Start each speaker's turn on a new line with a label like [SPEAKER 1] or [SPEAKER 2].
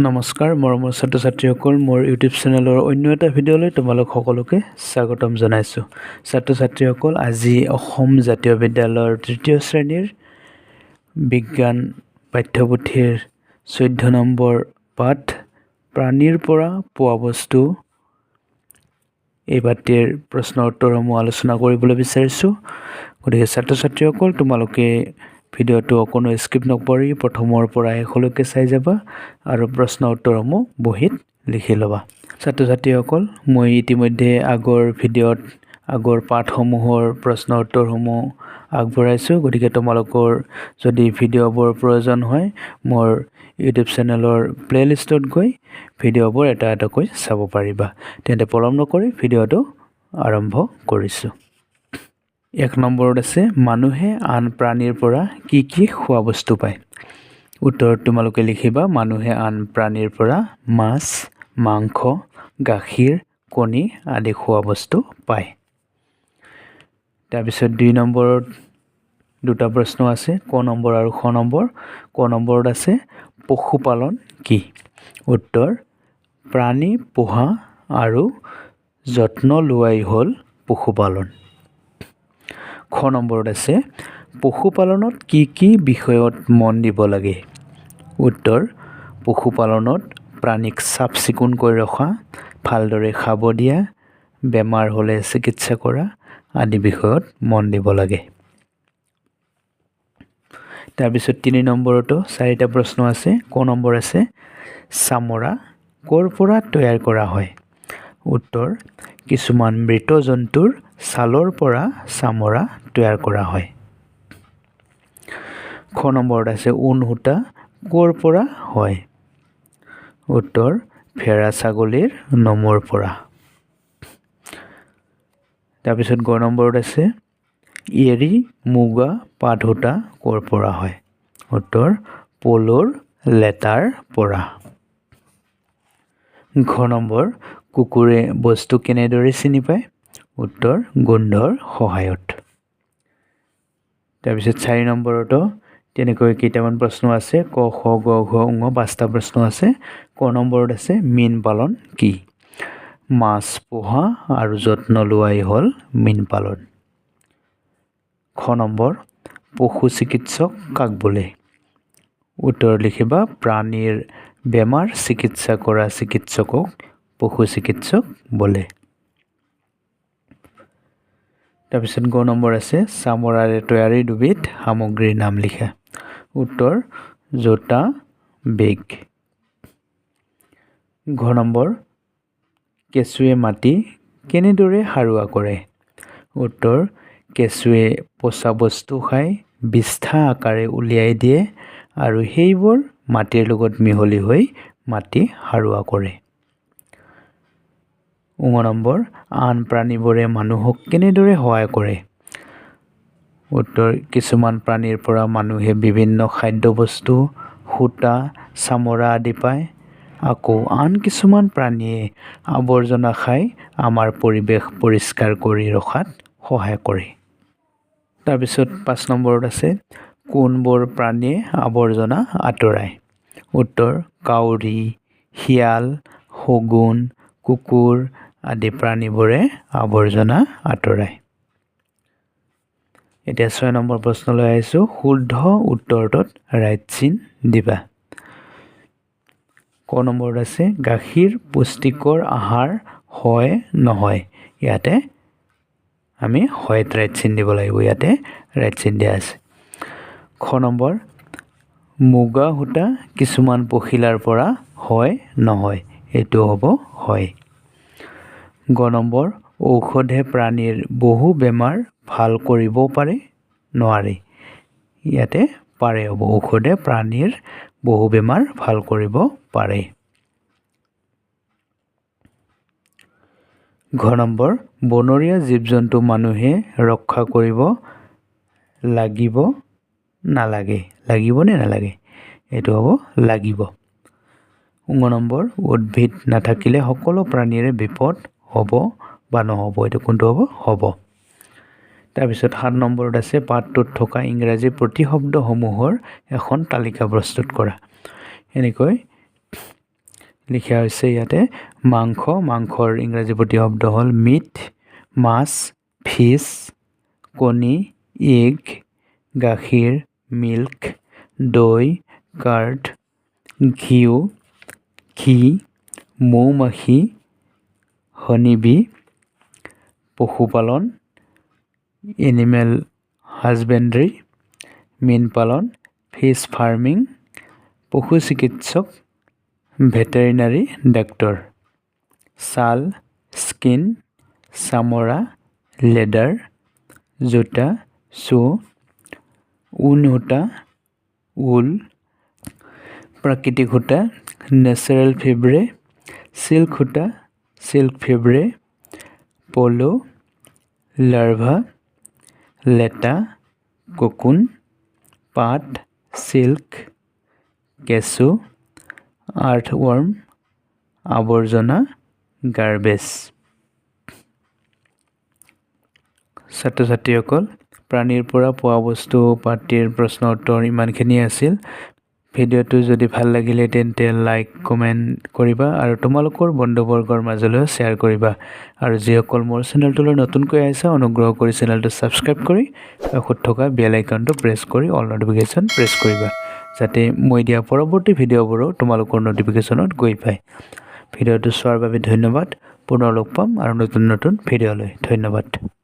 [SPEAKER 1] নমস্কাৰ মৰমৰ ছাত্ৰ ছাত্ৰীসকল মোৰ ইউটিউব চেনেলৰ অন্য এটা ভিডিঅ'লৈ তোমালোক সকলোকে স্বাগতম জনাইছোঁ। ছাত্ৰ ছাত্ৰীসকল আজি অসম জাতীয় বিদ্যালয়ৰ তৃতীয় শ্ৰেণীৰ বিজ্ঞান পাঠ্যপুথিৰ 14 নম্বৰ পাঠ প্ৰাণীৰ পৰা পোৱা বস্তু এই পাঠৰ প্ৰশ্ন উত্তৰসমূহ আলোচনা কৰিবলৈ বিচাৰিছোঁ। গতিকে ছাত্ৰ ছাত্ৰীসকল তোমালোকে ভিডিঅ'টো অকণো স্কিপ নকৰি প্ৰথমৰ পৰা শেষলৈকে চাই যাবা আৰু প্ৰশ্ন উত্তৰসমূহ বহীত লিখি ল'বা। ছাত্ৰ ছাত্ৰীসকল মই ইতিমধ্যে আগৰ পাঠসমূহৰ প্ৰশ্ন উত্তৰসমূহ আগবঢ়াইছোঁ। গতিকে তোমালোকৰ যদি ভিডিঅ'বোৰ প্ৰয়োজন হয় মোৰ ইউটিউব চেনেলৰ প্লেলিষ্টত গৈ ভিডিঅ'বোৰ এটা এটাকৈ চাব পাৰিবা। তেন্তে পলম নকৰি ভিডিঅ'টো আৰম্ভ কৰিছোঁ। 1 নম্বৰত আছে মানুহে আন প্ৰাণীৰ পৰা কি কি খোৱা বস্তু পায়। উত্তৰত তোমালোকে লিখিবা মানুহে আন প্ৰাণীৰ পৰা মাছ, মাংস, গাখীৰ, কণী আদি খোৱা বস্তু পায়। তাৰপিছত 2 নম্বৰত দুটা প্ৰশ্ন আছে, ক নম্বৰ আৰু খ নম্বৰ। ক নম্বৰত আছে পশুপালন কি? উত্তৰ প্ৰাণী পোহা আৰু যত্ন লোৱাই হ'ল পশুপালন। খ নম্বৰত আছে পশুপালনত কি কি বিষয়ত মন দিব লাগে? উত্তৰ পশুপালনত প্ৰাণীক চাফ চিকুণকৈ ৰখা, ভালদৰে খাব দিয়া, বেমাৰ হ'লে চিকিৎসা কৰা আদি বিষয়ত মন দিব লাগে। তাৰপিছত 3 নম্বৰতো 4টা প্ৰশ্ন আছে। ক নম্বৰ আছে চামৰা ক'ৰ পৰা তৈয়াৰ কৰা হয়? উত্তৰ কিছুমান মৃত জন্তুৰ ছালৰ পৰা চামৰা তৈয়াৰ কৰা হয়। খ নম্বৰত আছে ঊণ সূতা ক'ৰ পৰা হয়? উত্তৰ ভেড়া ছাগলীৰ নোমৰ পৰা। তাৰপিছত গ নম্বৰত আছে এৰী, মুগা, পাট সূতা ক'ৰ পৰা হয়? উত্তৰ পলুৰ লেটাৰ পৰা। ঘ নম্বৰ কুকুৰে বস্তু কেনেদৰে চিনি পায়? উত্তৰ গোন্ধৰ সহায়ত। তাৰপিছত 4 নম্বৰতো তেনেকৈ কেইটামান প্ৰশ্ন আছে, ক খ গ ঘ ঙ 5টা প্ৰশ্ন আছে। ক নম্বৰত আছে মীন পালন কি? মাছ পোহা আৰু যত্ন লোৱাই হ'ল মীন পালন। খ নম্বৰ পশু চিকিৎসক কাক বোলে? উত্তৰ লিখিবা প্ৰাণীৰ বেমাৰ চিকিৎসা কৰা চিকিৎসকক পশু চিকিৎসক বোলে। তাৰপিছত গ নম্বৰ আছে চামৰাৰে তৈয়াৰী দুবিধ সামগ্ৰীৰ নাম লিখা। উত্তৰ জোতা, বেগ। ঘ নম্বৰ কেঁচুৱে মাটি কেনেদৰে সাৰুৱা কৰে? উত্তৰ কেঁচুৱে পচা বস্তু খাই বিষ্ঠা আকাৰে উলিয়াই দিয়ে আৰু সেইবোৰ মাটিৰ লগত মিহলি হৈ মাটি সাৰুৱা কৰে। ঙ নম্বৰ আন প্ৰাণীবোৰে মানুহক কেনেদৰে সহায় কৰে? উত্তৰ কিছুমান প্ৰাণীৰ পৰা মানুহে বিভিন্ন খাদ্যবস্তু, সূতা, চামৰা আদি পায়। আকৌ আন কিছুমান প্ৰাণীয়ে আৱৰ্জনা খাই আমাৰ পৰিৱেশ পৰিষ্কাৰ কৰি ৰখাত সহায় কৰে। তাৰপিছত 5 নম্বৰত আছে কোনবোৰ প্ৰাণীয়ে আৱৰ্জনা আঁতৰায়? উত্তৰ কাউৰী, শিয়াল, শগুন, কুকুৰ আদি প্ৰাণীবোৰে আৱৰ্জনা আঁতৰায়। এতিয়া 6 নম্বৰ প্ৰশ্নলৈ আহিছোঁ, শুদ্ধ উত্তৰটোত ৰাইট চিন দিবা। ক নম্বৰত আছে গাখীৰ পুষ্টিকৰ আহাৰ হয় নহয়? ইয়াতে আমি হয়ত ৰাইট চিন দিব লাগিব। ইয়াতে ৰাইট চিন দিয়া আছে। খ নম্বৰ মুগা সূতা কিছুমান পখিলাৰ পৰা হয় নহয়? এইটো হ'ব হয়। গ নম্বৰ ঔষধে প্ৰাণীৰ বহু বেমাৰ ভাল কৰিব পাৰে নোৱাৰে? ইয়াতে পাৰে হ'ব। ঔষধে প্ৰাণীৰ বহু বেমাৰ ভাল কৰিব পাৰে। ঘ নম্বৰ বনৰীয়া জীৱ জন্তু মানুহে ৰক্ষা কৰিব লাগিব নালাগে? লাগিব নে নালাগে? এইটো হ'ব লাগিব। ঙ নম্বৰ উদ্ভিদ নাথাকিলে সকলো প্ৰাণীৰে বিপদ হ'ব বা নহ'ব? এইটো কোনটো হ'ব? হ'ব। তাৰপিছত 7 নম্বৰত আছে পাঠটোত থকা ইংৰাজী প্ৰতিশব্দসমূহৰ এখন তালিকা প্ৰস্তুত কৰা। এনেকৈ লিখা হৈছে ইয়াতে মাংস মাংসৰ ইংৰাজী প্ৰতিশব্দ হ'ল মিট মাছ ফিছ কণী এগ গাখীৰ মিল্ক দৈ কাৰ্ড ঘিউ ঘি মৌমাখি হনিবি পশুপালন এনিমেল হাজবেণ্ডাৰী মীন পালন ফিছ ফাৰ্মিং পশু চিকিৎসক ভেটেৰিনাৰী ডাক্তৰ ছাল স্কিন চামৰা লেডাৰ জোতা শ্বু ঊণ সূতা ঊল প্ৰাকৃতিক সূতা নেচাৰেল ফেব্ৰে চিল্ক সূতা চিল্ক ফেব্ৰে পলো লাৰ্ভা লেটা কোকুন পাট চিল্ক কেঁচু আৰ্থৱৰ্ম আৱৰ্জনা গাৰ্বেজ ছাত্ৰ ছাত্ৰীসকল প্ৰাণীৰ পৰা পোৱা বস্তু পাঠ্যৰ প্ৰশ্ন উত্তৰ ইমানখিনি আছিল ভিডিঅ'টো যদি ভাল লাগিলে তেন্তে লাইক কমেণ্ট কৰিবা আৰু তোমালোকৰ বন্ধুবৰ্গৰ মাজলৈ শ্বেয়াৰ কৰিবা আৰু যিসকল মোৰ চেনেলটোলৈ নতুনকৈ আহিছে অনুগ্ৰহ কৰি চেনেলটো ছাবস্ক্ৰাইব কৰি কাষত থকা বেল আইকনটো প্ৰেছ কৰি অল নটিফিকেশ্যন প্ৰেছ কৰিবা যাতে মই দিয়া পৰৱৰ্তী ভিডিঅ'বোৰো তোমালোকৰ নটিফিকেশ্যনত গৈ পায় ভিডিঅ'টো চোৱাৰ বাবে ধন্যবাদ পুনৰ লগ পাম আৰু নতুন ভিডিঅ'লৈ ধন্যবাদ